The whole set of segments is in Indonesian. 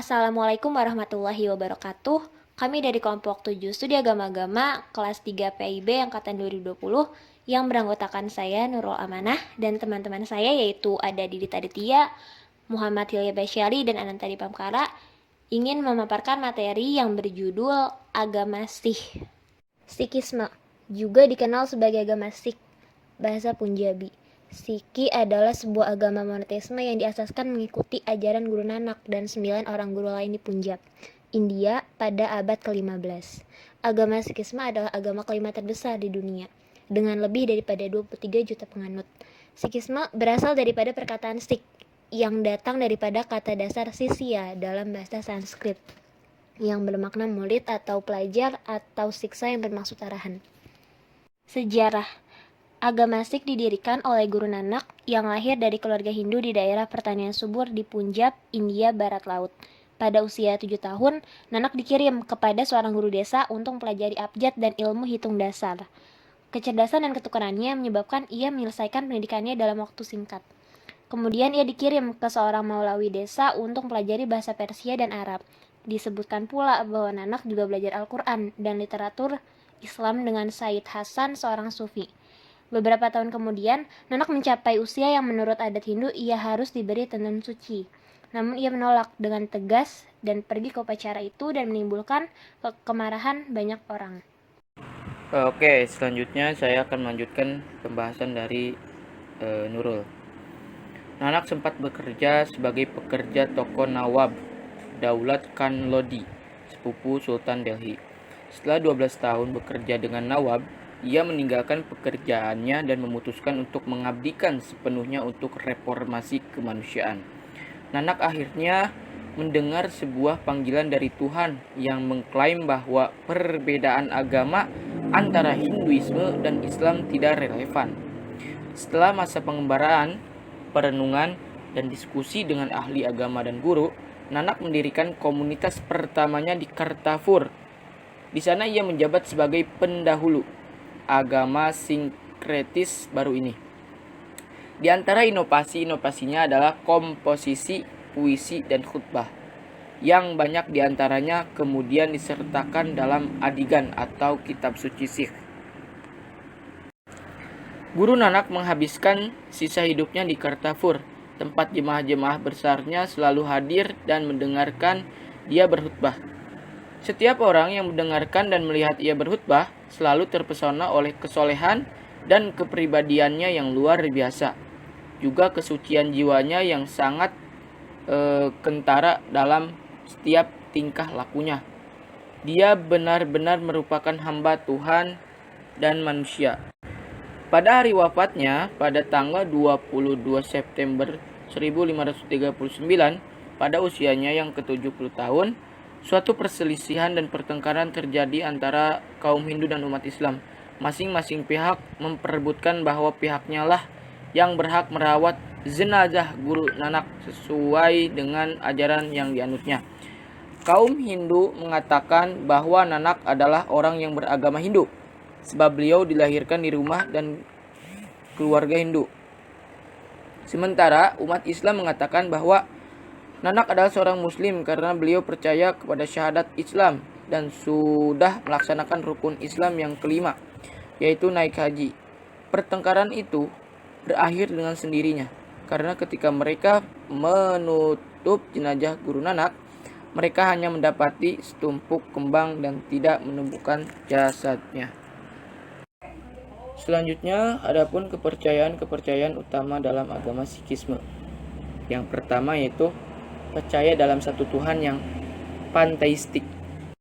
Assalamualaikum warahmatullahi wabarakatuh. Kami dari kelompok 7 Studi Agama-Agama kelas 3 PIB Angkatan 2020 yang beranggotakan saya Nurul Amanah dan teman-teman saya yaitu ada Didit Aditya, Muhammad Hilya Basyari, dan Anantari Pamkara ingin memaparkan materi yang berjudul Agama Sikh. Sikhisme juga dikenal sebagai agama Sikh, bahasa Punjabi. Sikhi adalah sebuah agama monoteisme yang diasaskan mengikuti ajaran Guru Nanak dan 9 orang guru lain di Punjab, India pada abad ke-15. Agama Sikhisme adalah agama kelima terbesar di dunia, dengan lebih daripada 23 juta penganut. Sikhisme berasal daripada perkataan Sikh, yang datang daripada kata dasar sisya dalam bahasa Sanskrit, yang bermakna murid atau pelajar atau siksa yang bermaksud arahan. Sejarah. Agama Sikh didirikan oleh Guru Nanak yang lahir dari keluarga Hindu di daerah pertanian subur di Punjab, India Barat Laut. Pada usia 7 tahun, Nanak dikirim kepada seorang guru desa untuk mempelajari abjad dan ilmu hitung dasar. Kecerdasan dan ketekunannya menyebabkan ia menyelesaikan pendidikannya dalam waktu singkat. Kemudian ia dikirim ke seorang Maulawi desa untuk mempelajari bahasa Persia dan Arab. Disebutkan pula bahwa Nanak juga belajar Al-Quran dan literatur Islam dengan Sayyid Hasan, seorang sufi. Beberapa tahun kemudian, Nanak mencapai usia yang menurut adat Hindu ia harus diberi tenun suci. Namun ia menolak dengan tegas dan pergi ke upacara itu dan menimbulkan kemarahan banyak orang. Oke, selanjutnya saya akan melanjutkan pembahasan dari Nurul. Nanak sempat bekerja sebagai pekerja toko Nawab Daulat Khan Lodi, sepupu Sultan Delhi. Setelah 12 tahun bekerja dengan Nawab, ia meninggalkan pekerjaannya dan memutuskan untuk mengabdikan sepenuhnya untuk reformasi kemanusiaan. Nanak akhirnya mendengar sebuah panggilan dari Tuhan yang mengklaim bahwa perbedaan agama antara Hinduisme dan Islam tidak relevan. Setelah masa pengembaraan, perenungan, dan diskusi dengan ahli agama dan guru, Nanak mendirikan komunitas pertamanya di Kartarpur. Di sana ia menjabat sebagai pendahulu agama sinkretis baru ini. Di antara inovasinya adalah komposisi, puisi, dan khutbah, yang banyak diantaranya kemudian disertakan dalam Adigan atau kitab suci Sikh. Guru Nanak menghabiskan sisa hidupnya di Kartarpur, tempat jemaah-jemaah besarnya selalu hadir dan mendengarkan dia berkhutbah. Setiap orang yang mendengarkan dan melihat ia berkhutbah selalu terpesona oleh kesolehan dan kepribadiannya yang luar biasa. Juga kesucian jiwanya yang sangat kentara dalam setiap tingkah lakunya. Dia benar-benar merupakan hamba Tuhan dan manusia. Pada hari wafatnya, pada tanggal 22 September 1539, pada usianya yang ke-70 tahun, suatu perselisihan dan pertengkaran terjadi antara kaum Hindu dan umat Islam. Masing-masing pihak memperebutkan bahwa pihaknya lah yang berhak merawat jenazah Guru Nanak sesuai dengan ajaran yang dianutnya. Kaum Hindu mengatakan bahwa Nanak adalah orang yang beragama Hindu, sebab beliau dilahirkan di rumah dan keluarga Hindu. Sementara umat Islam mengatakan bahwa Nanak adalah seorang Muslim karena beliau percaya kepada syahadat Islam dan sudah melaksanakan rukun Islam yang kelima, yaitu naik haji. Pertengkaran itu berakhir dengan sendirinya, karena ketika mereka menutup jenazah Guru Nanak, mereka hanya mendapati setumpuk kembang dan tidak menemukan jasadnya. Selanjutnya, adapun kepercayaan utama dalam agama Sikhisme. Yang pertama yaitu percaya dalam satu Tuhan yang panteistik,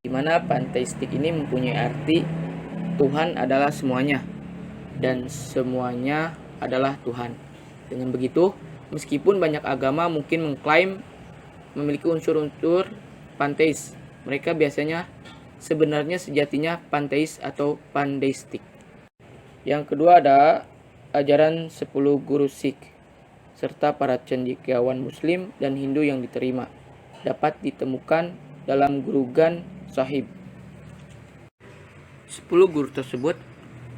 di mana panteistik ini mempunyai arti Tuhan adalah semuanya dan semuanya adalah Tuhan. Dengan begitu, meskipun banyak agama mungkin mengklaim memiliki unsur-unsur panteis, mereka biasanya sebenarnya sejatinya panteis atau pandeistik. Yang kedua ada ajaran 10 guru Sikh serta para cendekiawan Muslim dan Hindu yang diterima dapat ditemukan dalam Guru Granth Sahib. 10 guru tersebut,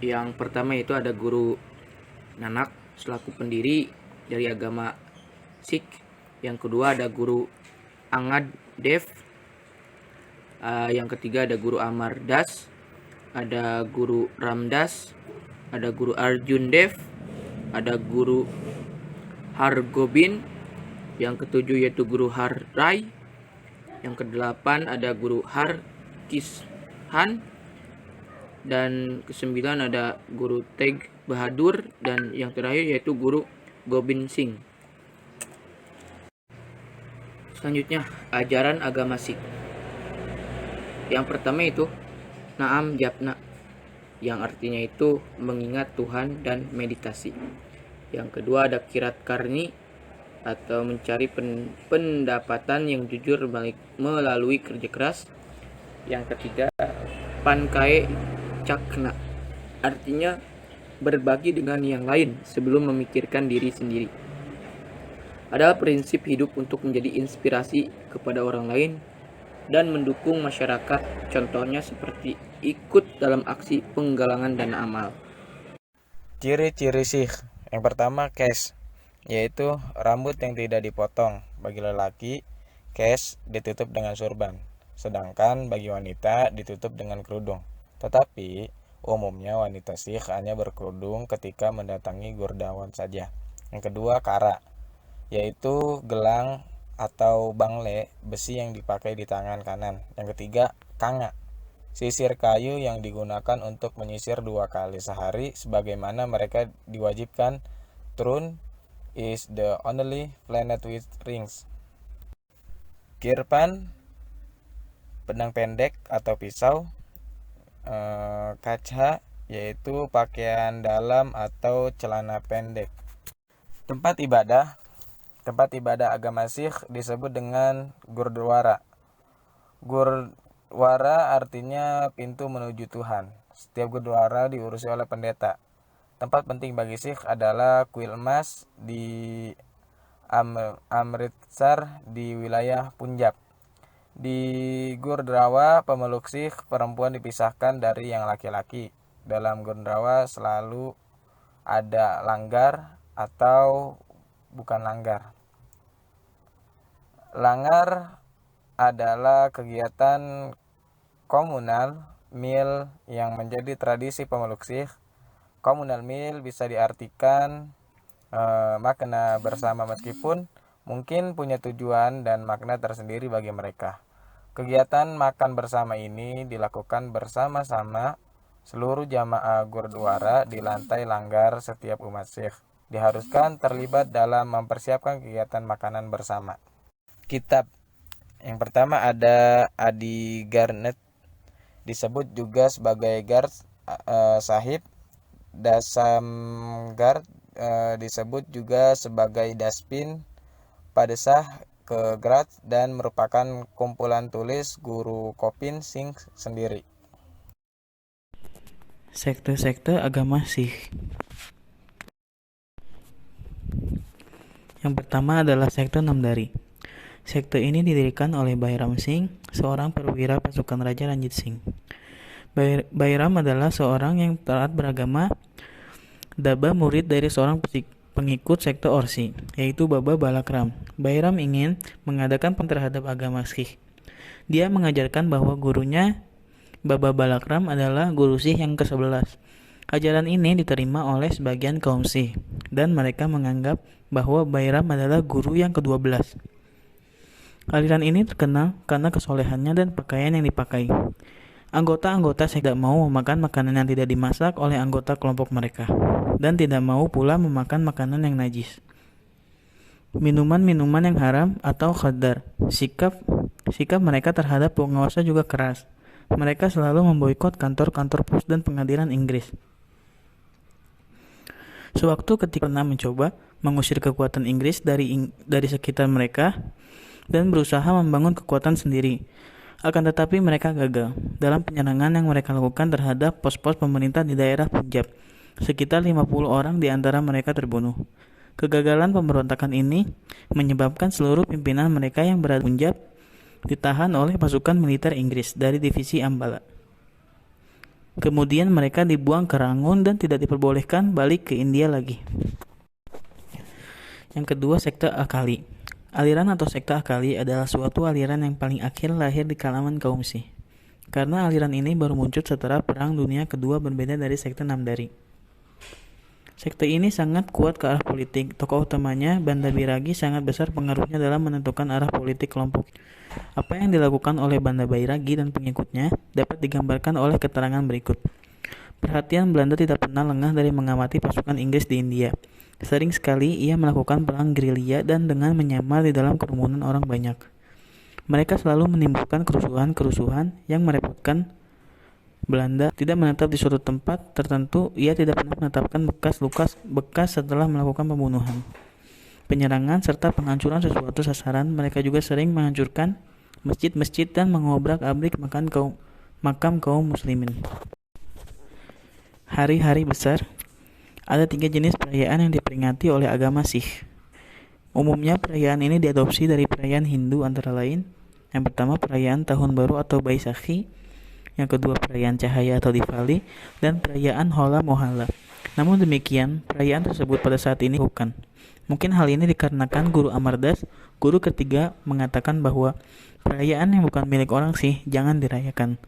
yang pertama itu ada Guru Nanak selaku pendiri dari agama Sikh. Yang kedua ada Guru Angad Dev. Yang ketiga ada Guru Amar Das, ada Guru Ramdas, ada Guru Arjun Dev, ada Guru Hargobind. Yang ketujuh yaitu Guru Har Rai. Yang kedelapan ada Guru Har Kishan. Dan kesembilan ada Guru Teg Bahadur. Dan yang terakhir yaitu Guru Gobind Singh. Selanjutnya, ajaran agama Sikh. Yang pertama itu Naam Japna, yang artinya itu mengingat Tuhan dan meditasi. Yang kedua ada Kirat Karni, atau mencari pendapatan yang jujur melalui kerja keras. Yang ketiga Pankai Cakna, artinya berbagi dengan yang lain sebelum memikirkan diri sendiri. Adalah prinsip hidup untuk menjadi inspirasi kepada orang lain dan mendukung masyarakat, contohnya seperti ikut dalam aksi penggalangan dana amal. Ciri-ciri Sikh. Yang pertama, kesh, yaitu rambut yang tidak dipotong. Bagi lelaki, kesh ditutup dengan surban, sedangkan bagi wanita ditutup dengan kerudung. Tetapi umumnya wanita Sikh hanya berkerudung ketika mendatangi Gurdwaran saja. Yang kedua, kara, yaitu gelang atau bangle besi yang dipakai di tangan kanan. Yang ketiga, kanga, sisir kayu yang digunakan untuk menyisir 2 kali sehari sebagaimana mereka diwajibkan. Trun is the only planet with rings. Kirpan, pedang pendek atau pisau. Kacha, yaitu pakaian dalam atau celana pendek. Tempat ibadah agama Sikh disebut dengan Gurdwara. Gurdwara artinya pintu menuju Tuhan. Setiap Gurdwara diurusi oleh pendeta. Tempat penting bagi Sikh adalah kuil emas di Amritsar di wilayah Punjab. Di Gurdwara, pemeluk Sikh perempuan dipisahkan dari yang laki-laki. Dalam Gurdwara selalu ada langgar atau bukan langgar. Langar adalah kegiatan komunal meal yang menjadi tradisi pemeluk Sikh. Komunal meal bisa diartikan makna bersama meskipun mungkin punya tujuan dan makna tersendiri bagi mereka. Kegiatan makan bersama ini dilakukan bersama-sama seluruh jamaah Gurdwara di lantai langgar. Setiap umat Sikh diharuskan terlibat dalam mempersiapkan kegiatan makanan bersama. Kitab. Yang pertama ada Adi Garnet, disebut juga sebagai Gard Sahib. Dasamgard disebut juga sebagai Daspin, Padesah ke Grat, dan merupakan kumpulan tulis Guru Gobind Singh sendiri. Sekte-sekte agama Sikh. Yang pertama adalah sekte Namdhari. Sekte ini didirikan oleh Bairam Singh, seorang perwira pasukan Raja Ranjit Singh. Bairam adalah seorang yang taat beragama Daba, murid dari seorang pengikut sekte Orsi, yaitu Baba Balakram. Bairam ingin mengadakan terhadap agama Sikh. Dia mengajarkan bahwa gurunya Baba Balakram adalah guru Sikh yang ke-11. Ajaran ini diterima oleh sebagian kaum Sikh, dan mereka menganggap bahwa Bairam adalah guru yang ke-12. Aliran ini terkenal karena kesolehannya dan pakaian yang dipakai. Anggota-anggota sekte tidak mau memakan makanan yang tidak dimasak oleh anggota kelompok mereka, dan tidak mau pula memakan makanan yang najis. Minuman-minuman yang haram atau khadar. Sikap mereka terhadap penguasa juga keras. Mereka selalu memboikot kantor-kantor pos dan pengadilan Inggris. Sewaktu ketika pernah mencoba mengusir kekuatan Inggris dari sekitar mereka dan berusaha membangun kekuatan sendiri. Akan tetapi mereka gagal dalam penyerangan yang mereka lakukan terhadap pos-pos pemerintah di daerah Punjab. Sekitar 50 orang di antara mereka terbunuh. Kegagalan pemberontakan ini menyebabkan seluruh pimpinan mereka yang berada di Punjab ditahan oleh pasukan militer Inggris dari divisi Ambala. Kemudian mereka dibuang ke Rangoon dan tidak diperbolehkan balik ke India lagi. Yang kedua, sekte Akali. Aliran atau sekte Akali adalah suatu aliran yang paling akhir lahir di kalangan kaum Sikh. Karena aliran ini baru muncul setelah Perang Dunia Kedua berbeda dari sekte Namdari. Sekte ini sangat kuat ke arah politik. Tokoh utamanya, Banda Bairagi, sangat besar pengaruhnya dalam menentukan arah politik kelompok. Apa yang dilakukan oleh Banda Bairagi dan pengikutnya dapat digambarkan oleh keterangan berikut. Perhatian Belanda tidak pernah lengah dari mengamati pasukan Inggris di India. Sering sekali ia melakukan perang gerilya dan dengan menyamar di dalam kerumunan orang banyak. Mereka selalu menimbulkan kerusuhan-kerusuhan yang merepotkan Belanda. Tidak menetap di suatu tempat tertentu, ia tidak pernah menetapkan bekas setelah melakukan pembunuhan, penyerangan, serta penghancuran sesuatu sasaran. Mereka juga sering menghancurkan masjid-masjid dan mengobrak-abrik makam kaum muslimin. Hari-hari besar. Ada 3 jenis perayaan yang diperingati oleh agama Sikh. Umumnya perayaan ini diadopsi dari perayaan Hindu antara lain. Yang pertama perayaan Tahun Baru atau Baisakhi, yang kedua perayaan Cahaya atau Diwali, dan perayaan Hola Mohalla. Namun demikian, perayaan tersebut pada saat ini bukan. Mungkin hal ini dikarenakan Guru Amardas, guru ketiga, mengatakan bahwa perayaan yang bukan milik orang Sikh jangan dirayakan.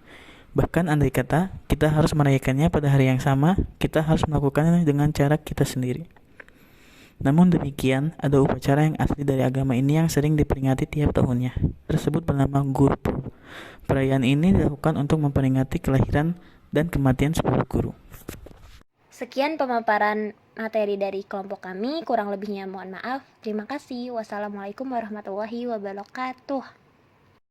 Bahkan andai kata kita harus merayakannya pada hari yang sama, kita harus melakukannya dengan cara kita sendiri. Namun demikian, ada upacara yang asli dari agama ini yang sering diperingati tiap tahunnya. Tersebut bernama Gurpurb. Perayaan ini dilakukan untuk memperingati kelahiran dan kematian 10 guru. Sekian pemaparan materi dari kelompok kami, kurang lebihnya mohon maaf. Terima kasih. Wassalamualaikum warahmatullahi wabarakatuh.